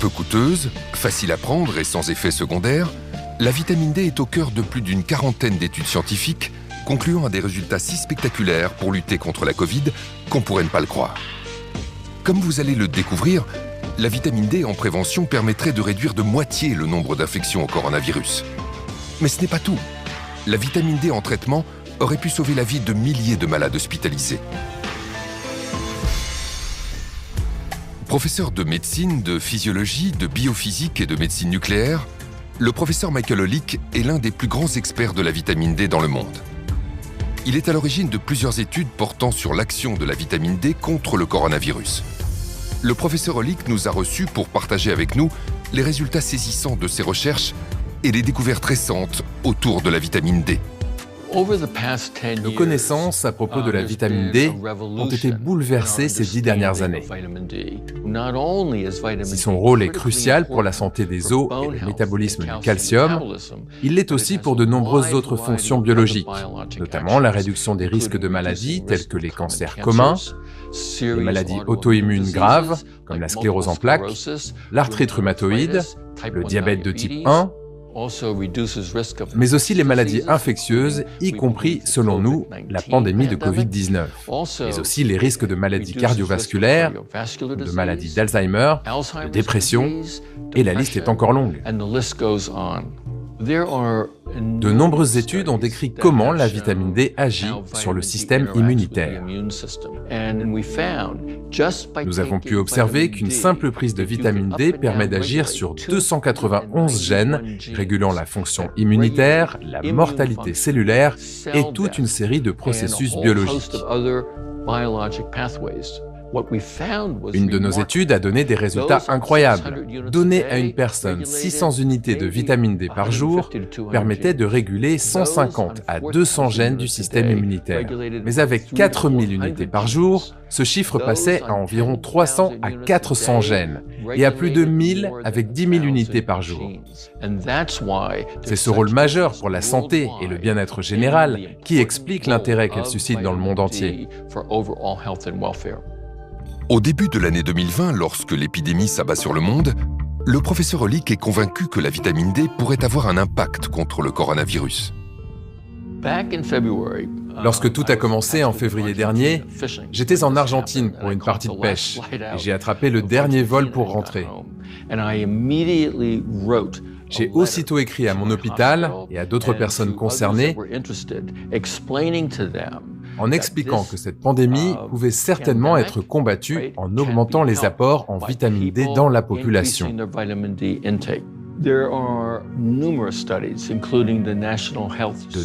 Peu coûteuse, facile à prendre et sans effet secondaire, la vitamine D est au cœur de plus d'une quarantaine d'études scientifiques concluant à des résultats si spectaculaires pour lutter contre la Covid qu'on pourrait ne pas le croire. Comme vous allez le découvrir, la vitamine D en prévention permettrait de réduire de moitié le nombre d'infections au coronavirus. Mais ce n'est pas tout. La vitamine D en traitement aurait pu sauver la vie de milliers de malades hospitalisés. Professeur de médecine, de physiologie, de biophysique et de médecine nucléaire, le professeur Michael Holick est l'un des plus grands experts de la vitamine D dans le monde. Il est à l'origine de plusieurs études portant sur l'action de la vitamine D contre le coronavirus. Le professeur Holick nous a reçus pour partager avec nous les résultats saisissants de ses recherches et les découvertes récentes autour de la vitamine D. Nos connaissances à propos de la vitamine D ont été bouleversées ces 10 dernières années. Si son rôle est crucial pour la santé des os et le métabolisme du calcium, il l'est aussi pour de nombreuses autres fonctions biologiques, notamment la réduction des risques de maladies telles que les cancers communs, les maladies auto-immunes graves comme la sclérose en plaques, l'arthrite rhumatoïde, le diabète de type 1, mais aussi les maladies infectieuses, y compris, selon nous, la pandémie de Covid-19, mais aussi les risques de maladies cardiovasculaires, de maladies d'Alzheimer, de dépression, et la liste est encore longue. De nombreuses études ont décrit comment la vitamine D agit sur le système immunitaire. Nous avons pu observer qu'une simple prise de vitamine D permet d'agir sur 291 gènes régulant la fonction immunitaire, la mortalité cellulaire et toute une série de processus biologiques. Une de nos études a donné des résultats incroyables. Donner à une personne 600 unités de vitamine D par jour permettait de réguler 150 à 200 gènes du système immunitaire. Mais avec 4000 unités par jour, ce chiffre passait à environ 300 à 400 gènes et à plus de 1000 avec 10 000 unités par jour. C'est ce rôle majeur pour la santé et le bien-être général qui explique l'intérêt qu'elle suscite dans le monde entier. Au début de l'année 2020, lorsque l'épidémie s'abat sur le monde, le professeur Holick est convaincu que la vitamine D pourrait avoir un impact contre le coronavirus. Lorsque tout a commencé en février dernier, j'étais en Argentine pour une partie de pêche et j'ai attrapé le dernier vol pour rentrer. J'ai aussitôt écrit à mon hôpital et à d'autres personnes concernées en expliquant que cette pandémie pouvait certainement être combattue en augmentant les apports en vitamine D dans la population. De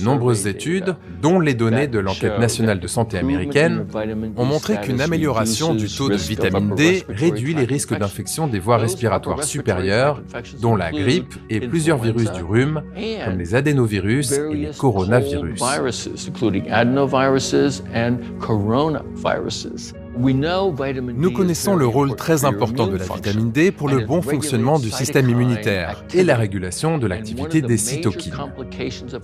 nombreuses études, dont les données de l'enquête nationale de santé américaine, ont montré qu'une amélioration du taux de vitamine D réduit les risques d'infection des voies respiratoires supérieures, dont la grippe et plusieurs virus du rhume, comme les adénovirus et les coronavirus. Nous connaissons le rôle très important de la vitamine D pour le bon fonctionnement du système immunitaire et la régulation de l'activité des cytokines.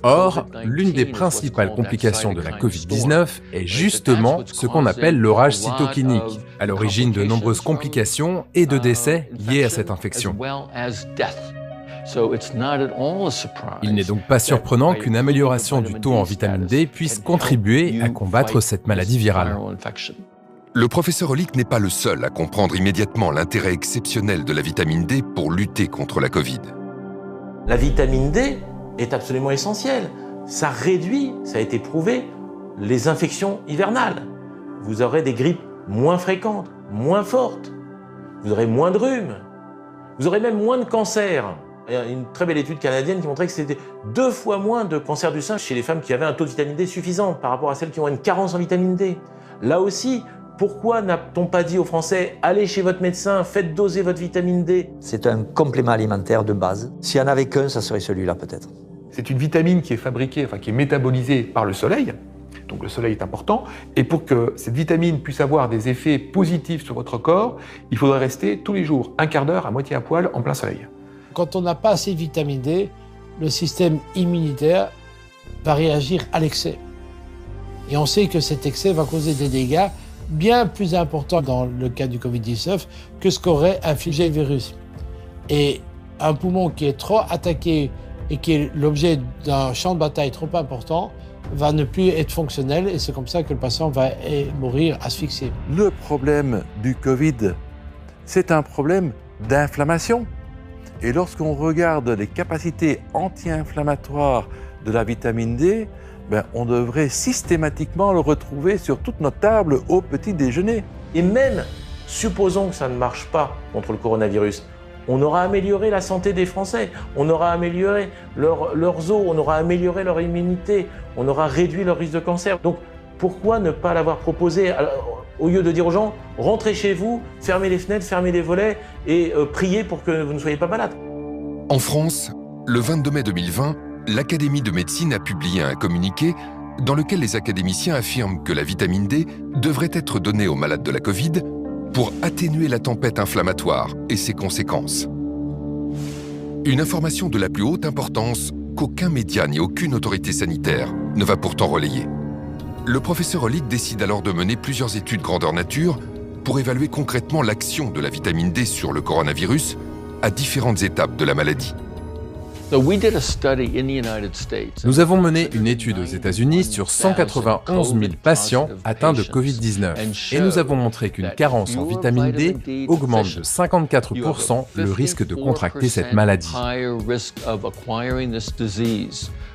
Or, l'une des principales complications de la Covid-19 est justement ce qu'on appelle l'orage cytokinique, à l'origine de nombreuses complications et de décès liés à cette infection. Il n'est donc pas surprenant qu'une amélioration du taux en vitamine D puisse contribuer à combattre cette maladie virale. Le professeur Holick n'est pas le seul à comprendre immédiatement l'intérêt exceptionnel de la vitamine D pour lutter contre la Covid. La vitamine D est absolument essentielle. Ça réduit, ça a été prouvé, les infections hivernales. Vous aurez des grippes moins fréquentes, moins fortes. Vous aurez moins de rhume. Vous aurez même moins de cancers. Il y a une très belle étude canadienne qui montrait que c'était 2 fois moins de cancer du sein chez les femmes qui avaient un taux de vitamine D suffisant par rapport à celles qui ont une carence en vitamine D. Là aussi, pourquoi n'a-t-on pas dit aux Français « Allez chez votre médecin, faites doser votre vitamine D ». C'est un complément alimentaire de base. S'il n'y en avait qu'un, ça serait celui-là peut-être. C'est une vitamine qui est fabriquée, qui est métabolisée par le soleil. Donc le soleil est important. Et pour que cette vitamine puisse avoir des effets positifs sur votre corps, il faudrait rester tous les jours, un quart d'heure à moitié à poil en plein soleil. Quand on n'a pas assez de vitamine D, le système immunitaire va réagir à l'excès. Et on sait que cet excès va causer des dégâts bien plus importants dans le cas du Covid-19 que ce qu'aurait infligé le virus. Et un poumon qui est trop attaqué et qui est l'objet d'un champ de bataille trop important va ne plus être fonctionnel et c'est comme ça que le patient va mourir asphyxié. Le problème du Covid, c'est un problème d'inflammation. Et lorsqu'on regarde les capacités anti-inflammatoires de la vitamine D, on devrait systématiquement le retrouver sur toute notre table au petit déjeuner. Et même, supposons que ça ne marche pas contre le coronavirus, on aura amélioré la santé des Français, on aura amélioré leurs os, on aura amélioré leur immunité, on aura réduit leur risque de cancer. Donc pourquoi ne pas l'avoir proposé au lieu de dire aux gens « rentrez chez vous, fermez les fenêtres, fermez les volets et priez pour que vous ne soyez pas malade ». En France, le 22 mai 2020, l'Académie de médecine a publié un communiqué dans lequel les académiciens affirment que la vitamine D devrait être donnée aux malades de la Covid pour atténuer la tempête inflammatoire et ses conséquences. Une information de la plus haute importance qu'aucun média ni aucune autorité sanitaire ne va pourtant relayer. Le professeur Hollick décide alors de mener plusieurs études grandeur nature pour évaluer concrètement l'action de la vitamine D sur le coronavirus à différentes étapes de la maladie. Nous avons mené une étude aux États-Unis sur 191 000 patients atteints de Covid-19 et nous avons montré qu'une carence en vitamine D augmente de 54% le risque de contracter cette maladie.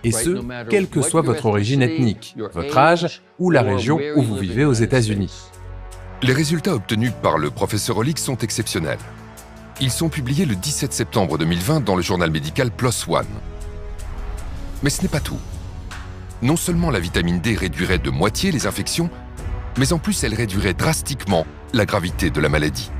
Et ce, quelle que soit votre origine ethnique, votre âge ou la région où vous vivez aux États-Unis. Les résultats obtenus par le professeur Hollick sont exceptionnels. Ils sont publiés le 17 septembre 2020 dans le journal médical PLOS ONE. Mais ce n'est pas tout. Non seulement la vitamine D réduirait de moitié les infections, mais en plus elle réduirait drastiquement la gravité de la maladie.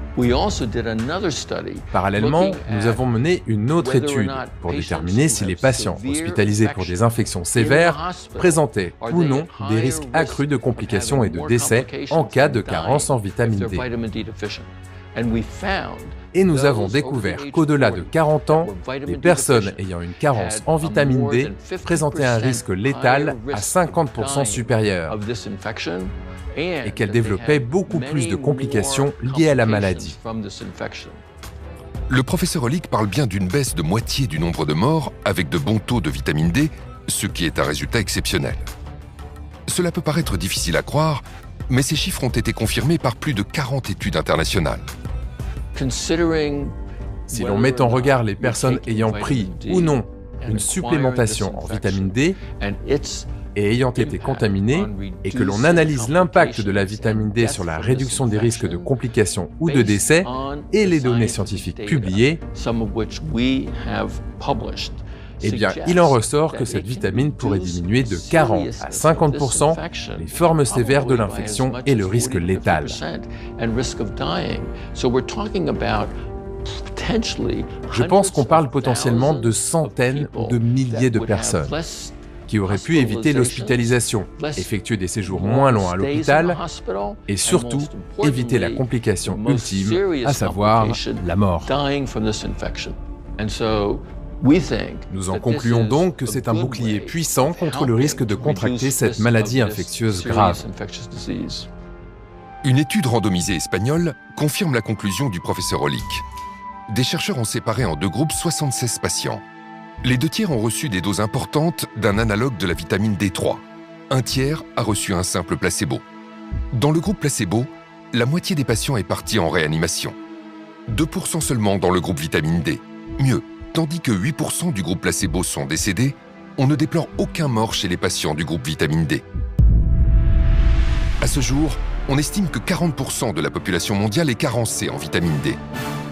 Parallèlement, nous avons mené une autre étude pour déterminer si les patients hospitalisés pour des infections sévères présentaient ou non des risques accrus de complications et de décès en cas de carence en vitamine D. Et nous avons découvert qu'au-delà de 40 ans, les personnes ayant une carence en vitamine D présentaient un risque létal à 50% supérieur et qu'elles développaient beaucoup plus de complications liées à la maladie. Le professeur Hollick parle bien d'une baisse de moitié du nombre de morts avec de bons taux de vitamine D, ce qui est un résultat exceptionnel. Cela peut paraître difficile à croire, mais ces chiffres ont été confirmés par plus de 40 études internationales. Si l'on met en regard les personnes ayant pris ou non une supplémentation en vitamine D et ayant été contaminées, et que l'on analyse l'impact de la vitamine D sur la réduction des risques de complications ou de décès et les données scientifiques publiées, eh bien, il en ressort que cette vitamine pourrait diminuer de 40 à 50% les formes sévères de l'infection et le risque létal. Je pense qu'on parle potentiellement de centaines ou de milliers de personnes qui auraient pu éviter l'hospitalisation, effectuer des séjours moins longs à l'hôpital et surtout éviter la complication ultime, à savoir la mort. Nous en concluons donc que c'est un bouclier puissant contre le risque de contracter cette maladie infectieuse grave. Une étude randomisée espagnole confirme la conclusion du professeur Hollick. Des chercheurs ont séparé en deux groupes 76 patients. Les 2 tiers ont reçu des doses importantes d'un analogue de la vitamine D3. Un tiers a reçu un simple placebo. Dans le groupe placebo, la moitié des patients est partie en réanimation. 2% seulement dans le groupe vitamine D. Mieux, tandis que 8% du groupe placebo sont décédés, on ne déplore aucun mort chez les patients du groupe vitamine D. À ce jour, on estime que 40% de la population mondiale est carencée en vitamine D.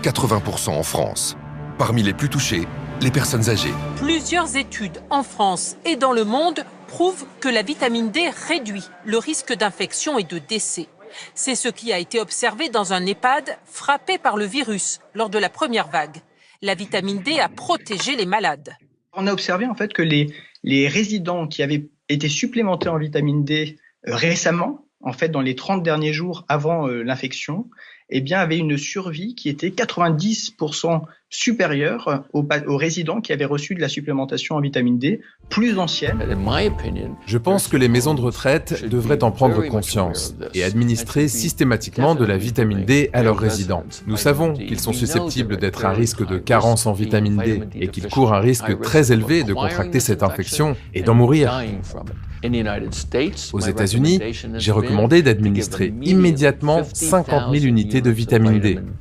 80% en France. Parmi les plus touchés, les personnes âgées. Plusieurs études en France et dans le monde prouvent que la vitamine D réduit le risque d'infection et de décès. C'est ce qui a été observé dans un EHPAD frappé par le virus lors de la première vague. La vitamine D a protégé les malades. On a observé en fait que les résidents qui avaient été supplémentés en vitamine D récemment, en fait dans les 30 derniers jours avant l'infection, eh bien avaient une survie qui était 90% supérieure aux résidents qui avaient reçu de la supplémentation en vitamine D plus ancienne. Je pense que les maisons de retraite devraient en prendre conscience et administrer systématiquement de la vitamine D à leurs résidents. Nous savons qu'ils sont susceptibles d'être à risque de carence en vitamine D et qu'ils courent un risque très élevé de contracter cette infection et d'en mourir. Aux États-Unis, j'ai recommandé d'administrer immédiatement 50 000 unités de vitamine D.